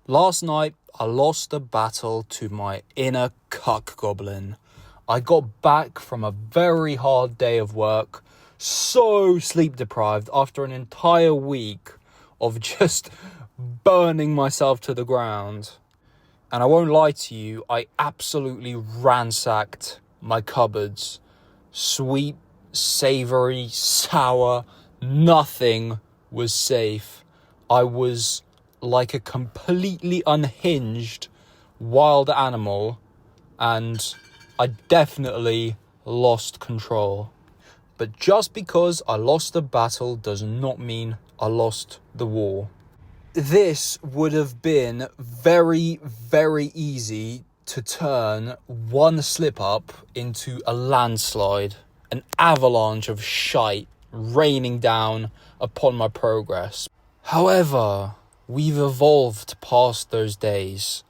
Last night, I lost a battle to my inner cuck goblin. I got back from a very hard day of work, so sleep deprived after an entire week of just burning myself to the ground. And I won't lie to you, I absolutely ransacked my cupboards. Sweet, savoury, sour, nothing was safe. I was like a completely unhinged wild animal, and I definitely lost control. But just because I lost the battle does not mean I lost the war. This would have been very, very easy to turn one slip up into a landslide, an avalanche of shite raining down upon my progress. However, we've evolved past those days.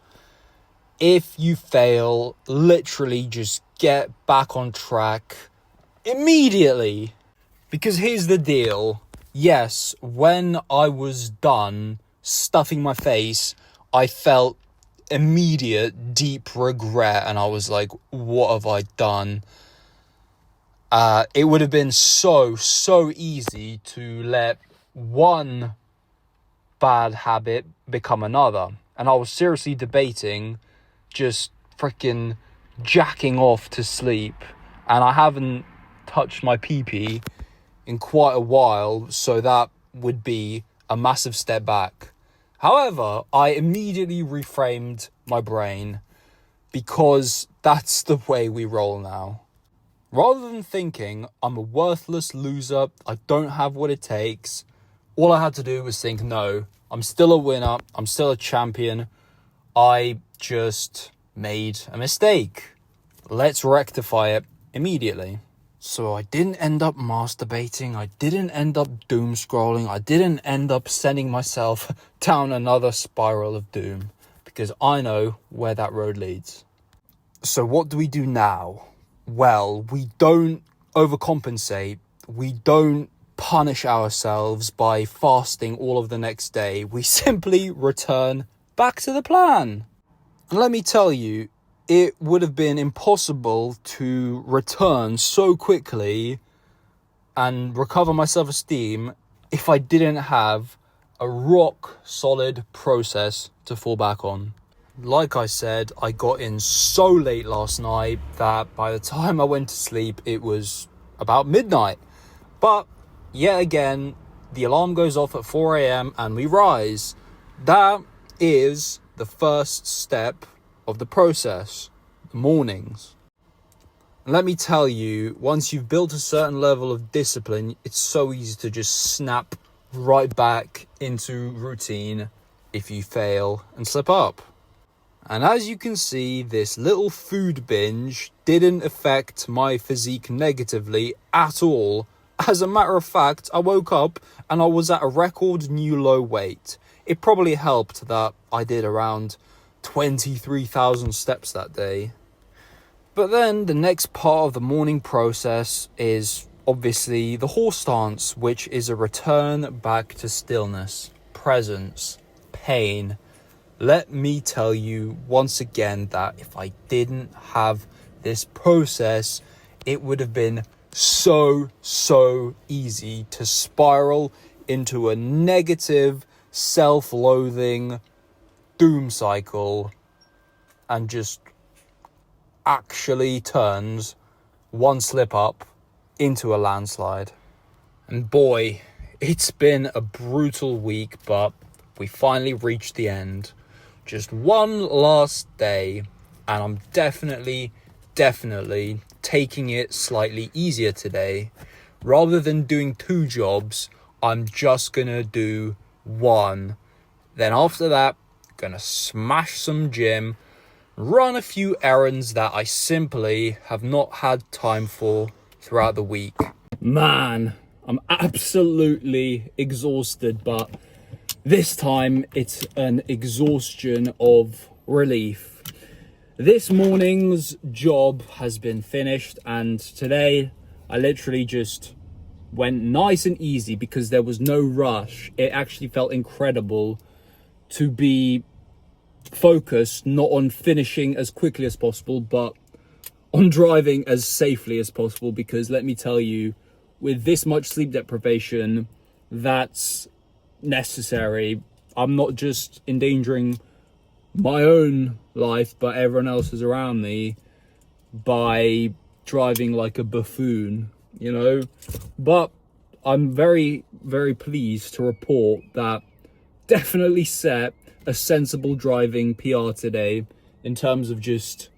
If you fail, literally just get back on track immediately. Because here's the deal. Yes, when I was done stuffing my face, I felt immediate deep regret, and I was like, what have I done? It would have been so easy to let one bad habit become another. And I was seriously debating just freaking jacking off to sleep. And I haven't touched my pee-pee in quite a while, so that would be a massive step back. However, I immediately reframed my brain because that's the way we roll now. Rather than thinking I'm a worthless loser, I don't have what it takes, all I had to do was think, no, I'm still a winner, I'm still a champion, I just made a mistake. Let's rectify it immediately. So I didn't end up masturbating, I didn't end up doom scrolling, I didn't end up sending myself down another spiral of doom, because I know where that road leads. So what do we do now? Well, we don't overcompensate, we don't punish ourselves by fasting all of the next day. We simply return back to the plan. And let me tell you, it would have been impossible to return so quickly and recover my self-esteem if I didn't have a rock solid process to fall back on. Like I said, I got in so late last night that by the time I went to sleep, it was about midnight. But yet again, the alarm goes off at 4 a.m. and we rise. That is the first step of the process, the mornings. And let me tell you, once you've built a certain level of discipline, it's so easy to just snap right back into routine if you fail and slip up. And as you can see, this little food binge didn't affect my physique negatively at all. As a matter of fact, I woke up and I was at a record new low weight. It probably helped that I did around 23,000 steps that day. But then the next part of the morning process is obviously the horse dance, which is a return back to stillness, presence, pain. Let me tell you once again that if I didn't have this process, it would have been so easy to spiral into a negative, self-loathing doom cycle and just actually turns one slip up into a landslide. And boy, it's been a brutal week, but we finally reached the end. Just one last day, and I'm definitely taking it slightly easier today. Rather than doing 2 jobs, I'm just gonna do 1. Then after that, gonna smash some gym, run a few errands that I simply have not had time for throughout the week. Man, I'm absolutely exhausted, but this time it's an exhaustion of relief. This morning's job has been finished, and today I literally just went nice and easy because there was no rush. It actually felt incredible to be focus not on finishing as quickly as possible, but on driving as safely as possible, because let me tell you, with this much sleep deprivation, that's necessary. I'm not just endangering my own life, but everyone else's around me by driving like a buffoon, you know? But I'm very, very pleased to report that definitely set a sensible driving PR today in terms of just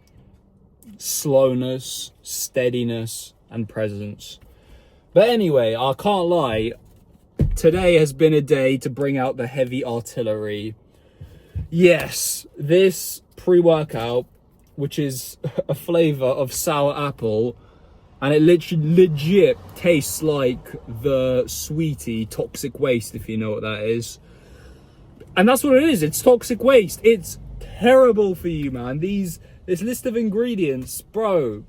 slowness, steadiness, and presence. But anyway, I can't lie, today has been a day to bring out the heavy artillery. Yes, this pre-workout, which is a flavor of sour apple, and it legit tastes like the sweetie Toxic Waste, if you know what that is. And that's what it is. It's toxic waste. It's terrible for you, man. This list of ingredients, bro.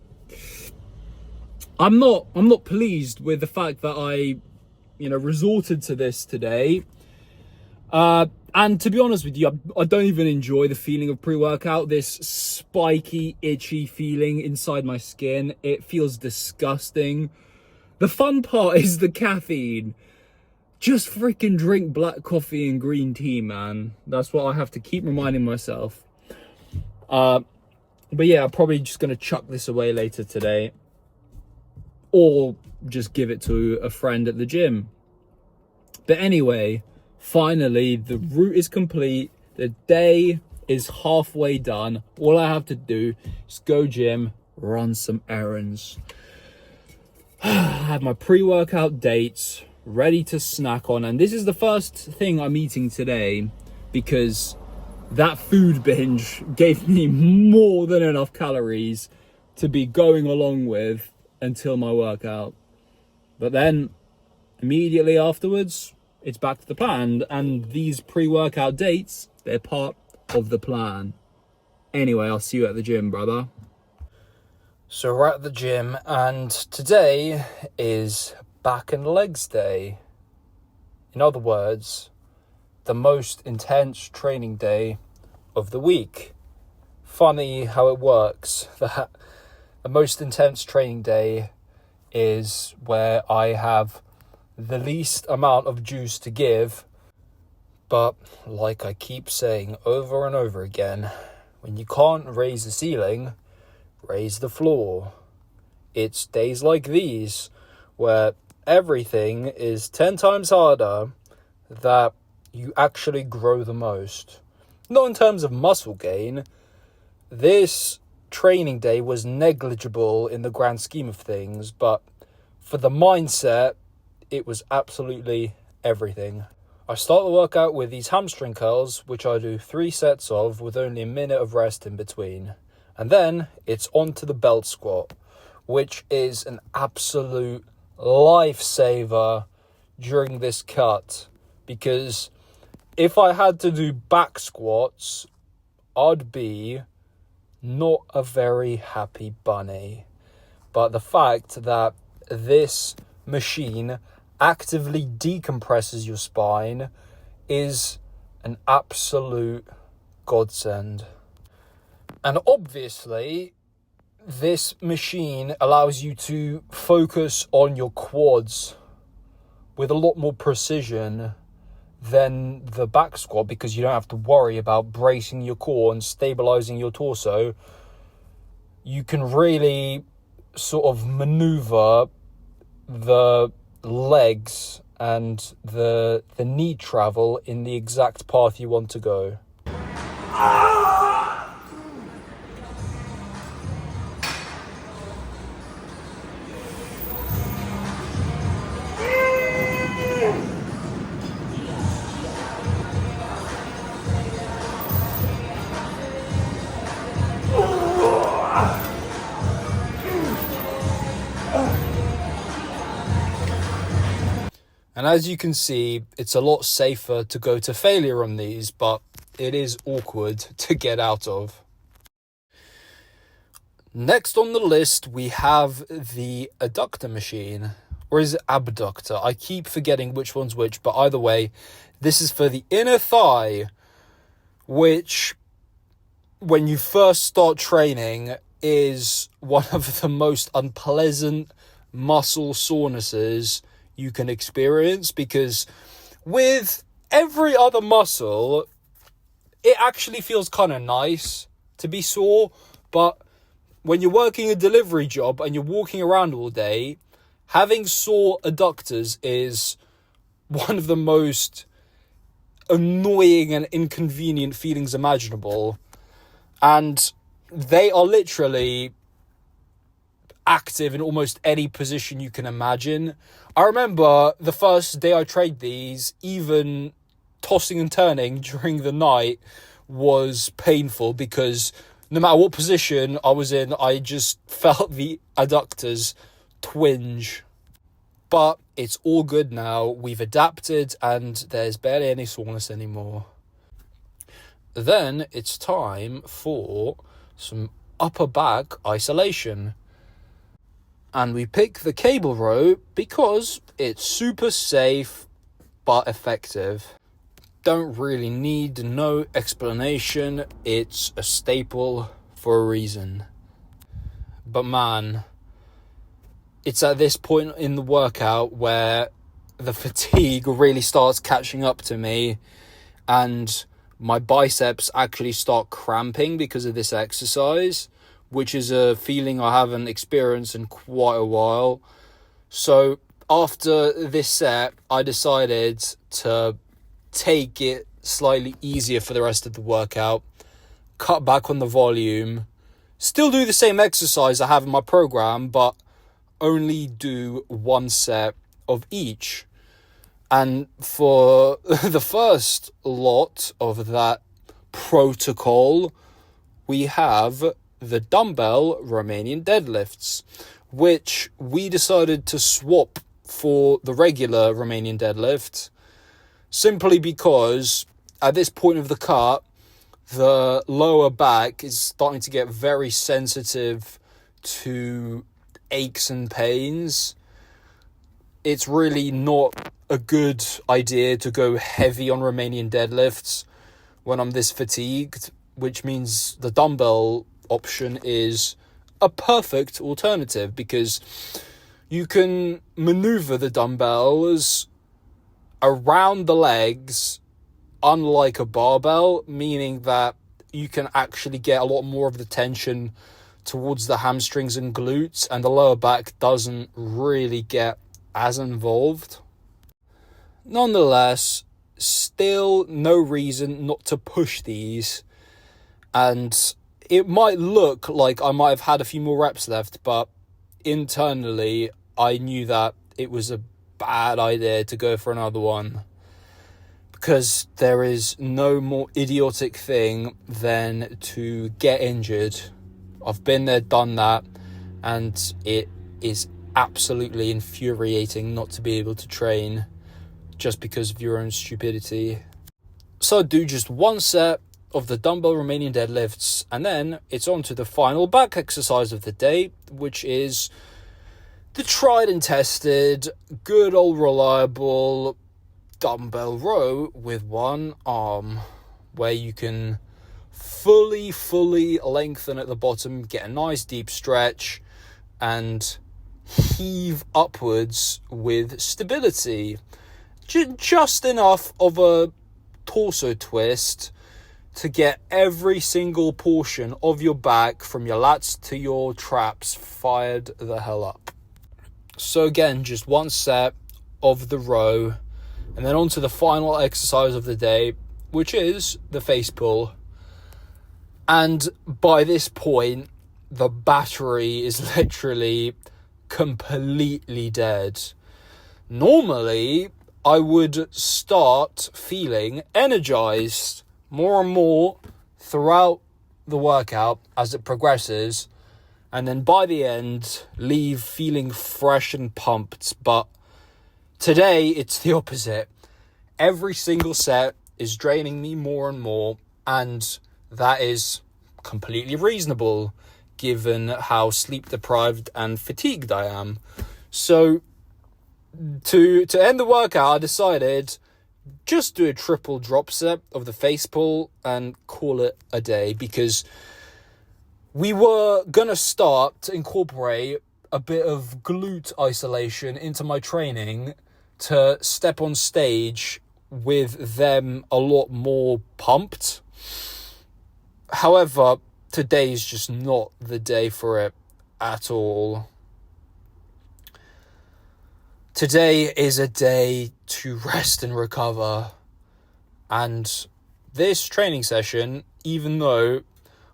I'm not pleased with the fact that I, resorted to this today. And to be honest with you, I don't even enjoy the feeling of pre-workout. This spiky, itchy feeling inside my skin. It feels disgusting. The fun part is the caffeine. Just freaking drink black coffee and green tea, man. That's what I have to keep reminding myself. But yeah, I'm probably just going to chuck this away later today. Or just give it to a friend at the gym. But anyway, finally, the route is complete. The day is halfway done. All I have to do is go gym, run some errands. I have my pre-workout dates ready to snack on. And this is the first thing I'm eating today because that food binge gave me more than enough calories to be going along with until my workout. But then immediately afterwards, it's back to the plan, and these pre-workout dates, they're part of the plan. Anyway, I'll see you at the gym, brother. So we're at the gym, and today is back and legs day. In other words, the most intense training day of the week. Funny how it works, that the most intense training day is where I have the least amount of juice to give. But like I keep saying over and over again, when you can't raise the ceiling, raise the floor. It's days like these where everything is 10 times harder that you actually grow the most. Not in terms of muscle gain. This training day was negligible in the grand scheme of things, but for the mindset, it was absolutely everything. I start the workout with these hamstring curls, which I do 3 sets of with only a minute of rest in between. And then it's on to the belt squat, which is an absolute lifesaver during this cut. Because if I had to do back squats, I'd be not a very happy bunny. But the fact that this machine actively decompresses your spine is an absolute godsend. And obviously, this machine allows you to focus on your quads with a lot more precision than the back squat, because you don't have to worry about bracing your core and stabilizing your torso. You can really sort of maneuver the legs and the knee travel in the exact path you want to go. And as you can see, it's a lot safer to go to failure on these, but it is awkward to get out of. Next on the list, we have the adductor machine, or is it abductor? I keep forgetting which one's which, but either way, this is for the inner thigh, which when you first start training is one of the most unpleasant muscle sorenesses you can experience, because with every other muscle, it actually feels kind of nice to be sore. But when you're working a delivery job and you're walking around all day, having sore adductors is one of the most annoying and inconvenient feelings imaginable. And they are literally active in almost any position you can imagine. I remember the first day I tried these, even tossing and turning during the night was painful, because no matter what position I was in, I just felt the adductors twinge. But it's all good now. We've adapted and there's barely any soreness anymore. Then it's time for some upper back isolation. And we pick the cable row because it's super safe but effective. Don't really need no explanation. It's a staple for a reason. But man, it's at this point in the workout where the fatigue really starts catching up to me, and my biceps actually start cramping because of this exercise, which is a feeling I haven't experienced in quite a while. So after this set, I decided to take it slightly easier for the rest of the workout, cut back on the volume, still do the same exercise I have in my program, but only do one set of each. And for the first lot of that protocol, we have the dumbbell Romanian deadlifts, which we decided to swap for the regular Romanian deadlift, simply because at this point of the cut, the lower back is starting to get very sensitive to aches and pains. It's really not a good idea to go heavy on Romanian deadlifts when I'm this fatigued, which means the dumbbell option is a perfect alternative, because you can maneuver the dumbbells around the legs, unlike a barbell, meaning that you can actually get a lot more of the tension towards the hamstrings and glutes, and the lower back doesn't really get as involved. Nonetheless, still no reason not to push these, and it might look like I might have had a few more reps left, but internally I knew that it was a bad idea to go for another one, because there is no more idiotic thing than to get injured. I've been there, done that, and it is absolutely infuriating not to be able to train just because of your own stupidity. So I do just one set of the dumbbell Romanian deadlifts, and then it's on to the final back exercise of the day, which is the tried and tested, good old reliable dumbbell row with one arm, where you can fully lengthen at the bottom, get a nice deep stretch, and heave upwards with stability. Just enough of a torso twist to get every single portion of your back, from your lats to your traps, fired the hell up. So again, just one set of the row, and then on to the final exercise of the day, which is the face pull. And by this point, the battery is literally completely dead. Normally, I would start feeling energized more and more throughout the workout as it progresses, and then by the end, leave feeling fresh and pumped. But today, it's the opposite. Every single set is draining me more and more, and that is completely reasonable given how sleep deprived and fatigued I am. So to end the workout, I decided just do a triple drop set of the face pull and call it a day, because we were going to start to incorporate a bit of glute isolation into my training to step on stage with them a lot more pumped. However, today's just not the day for it at all. Today is a day to rest and recover. And this training session, even though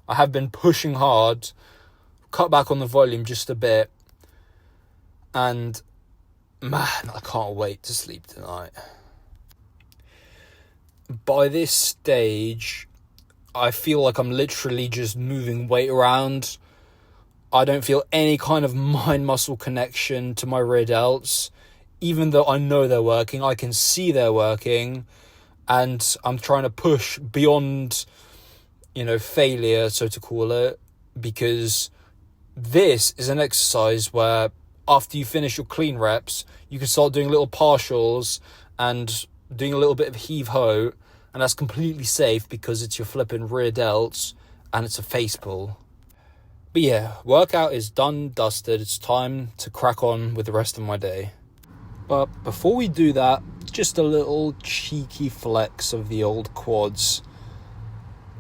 I have been pushing hard, cut back on the volume just a bit, and man, I can't wait to sleep tonight. By this stage, I feel like I'm literally just moving weight around. I don't feel any kind of mind-muscle connection to my rear delts. Even though I know they're working, I can see they're working, and I'm trying to push beyond, failure, so to call it, because this is an exercise where after you finish your clean reps, you can start doing little partials and doing a little bit of heave-ho, and that's completely safe because it's your flipping rear delts and it's a face pull. But yeah, workout is done, dusted. It's time to crack on with the rest of my day. But before we do that, just a little cheeky flex of the old quads.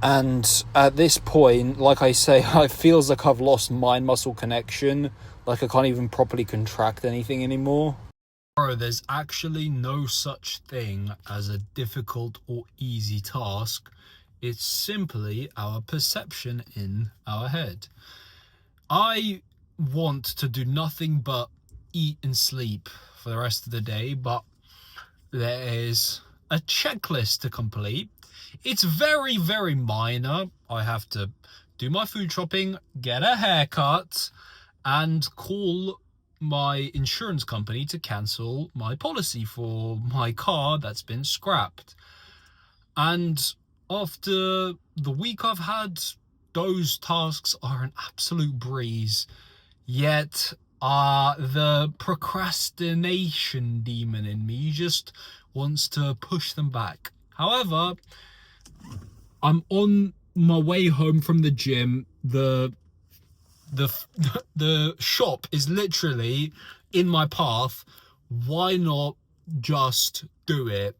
And at this point, like I say, it feels like I've lost mind-muscle connection. Like I can't even properly contract anything anymore. Bro, there's actually no such thing as a difficult or easy task. It's simply our perception in our head. I want to do nothing but eat and sleep for the rest of the day, but there is a checklist to complete. It's very, very minor. I have to do my food shopping, get a haircut, and call my insurance company to cancel my policy for my car that's been scrapped. And after the week I've had, those tasks are an absolute breeze. Yet the procrastination demon in me just wants to push them back. However, I'm on my way home from the gym. The shop is literally in my path. Why not just do it?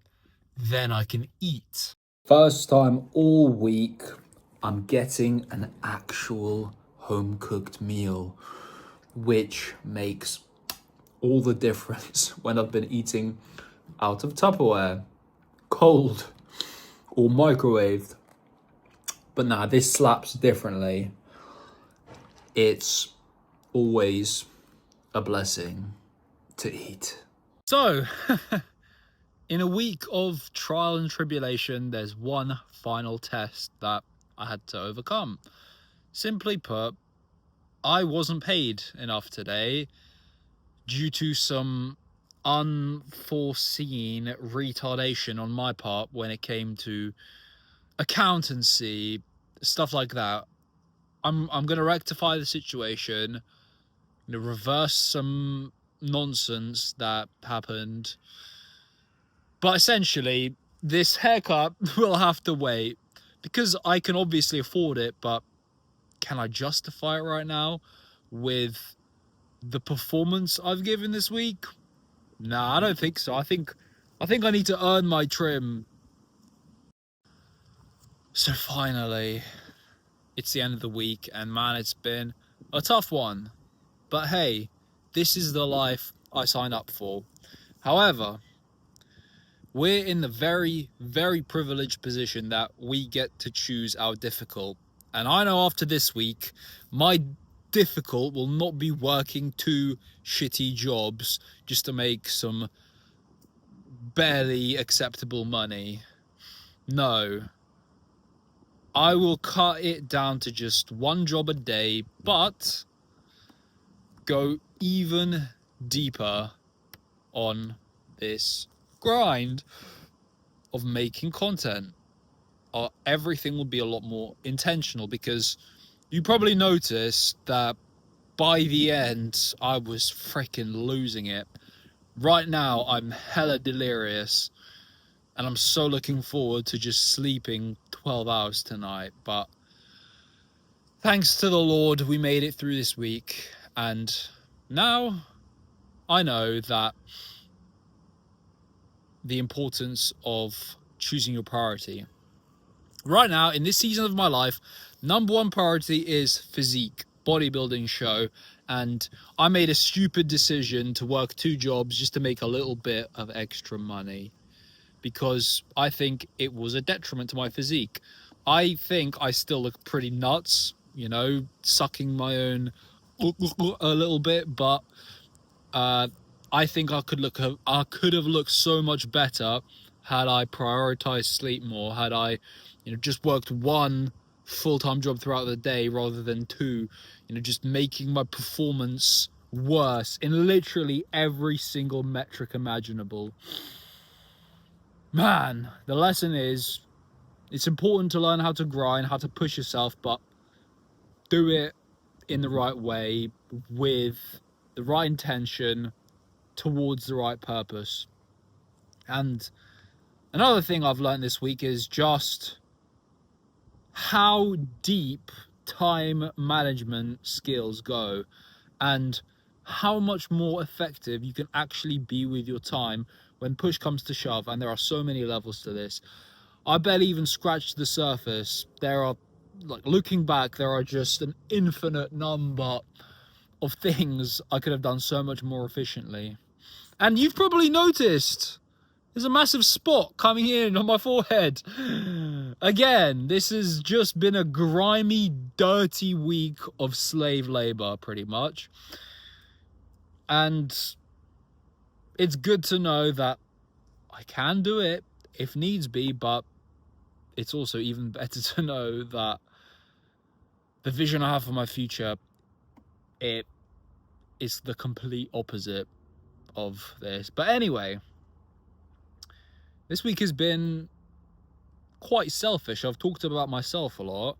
Then I can eat. First time all week, I'm getting an actual home-cooked meal, which makes all the difference when I've been eating out of Tupperware, cold, or microwaved. But nah, this slaps differently. It's always a blessing to eat. So, in a week of trial and tribulation, there's one final test that I had to overcome. Simply put, I wasn't paid enough today due to some unforeseen retardation on my part when it came to accountancy, stuff like that. I'm going to rectify the situation, reverse some nonsense that happened. But essentially, this haircut will have to wait, because I can obviously afford it, but can I justify it right now with the performance I've given this week? Nah, I don't think so. I think I need to earn my trim. So finally, it's the end of the week, and man, it's been a tough one. But hey, this is the life I signed up for. However, we're in the very, very privileged position that we get to choose our difficult. And I know after this week, my difficult will not be working 2 shitty jobs just to make some barely acceptable money. No. I will cut it down to just 1 job a day, but go even deeper on this grind of making content. Everything will be a lot more intentional, because you probably noticed that by the end I was freaking losing it. Right now I'm hella delirious. And I'm so looking forward to just sleeping 12 hours tonight. But thanks to the Lord, we made it through this week. And now I know that the importance of choosing your priority. Right now, in this season of my life, number one priority is physique, bodybuilding show. And I made a stupid decision to work 2 jobs just to make a little bit of extra money, because I think it was a detriment to my physique. I think I still look pretty nuts, you know, sucking my own a little bit, but I think I could have looked so much better had I prioritized sleep more, had I, you know, just worked 1 full-time job throughout the day rather than 2, you know, just making my performance worse in literally every single metric imaginable. Man, the lesson is, it's important to learn how to grind, how to push yourself, but do it in the right way, with the right intention, towards the right purpose. And another thing I've learned this week is just how deep time management skills go, and how much more effective you can actually be with your time when push comes to shove. And there are so many levels to this. I barely even scratched the surface. There are, like, looking back, there are just an infinite number of things I could have done so much more efficiently. And you've probably noticed there's a massive spot coming in on my forehead. Again, this has just been a grimy, dirty week of slave labor, pretty much. And it's good to know that I can do it if needs be, but it's also even better to know that the vision I have for my future, it is the complete opposite of this. But anyway, this week has been quite selfish. I've talked about myself a lot.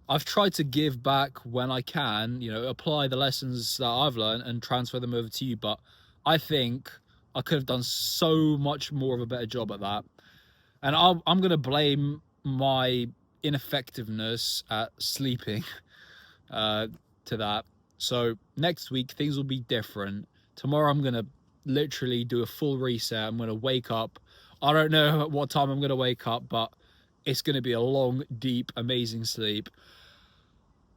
I've tried to give back when I can, you know, apply the lessons that I've learned and transfer them over to you. But I think I could have done so much more of a better job at that. And I'm going to blame my ineffectiveness at sleeping to that. So next week, things will be different. Tomorrow, I'm going to literally do a full reset. I'm going to wake up. I don't know at what time I'm going to wake up, but it's going to be a long, deep, amazing sleep.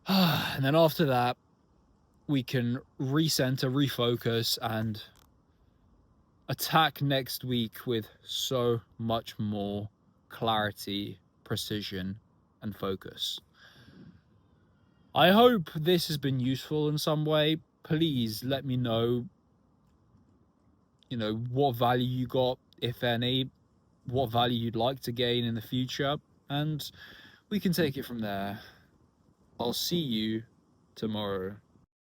And then after that, we can recenter, refocus, and attack next week with so much more clarity, precision, and focus. I hope this has been useful in some way. Please let me know, you know, what value you got, if any, what value you'd like to gain in the future, and we can take it from there. I'll see you tomorrow.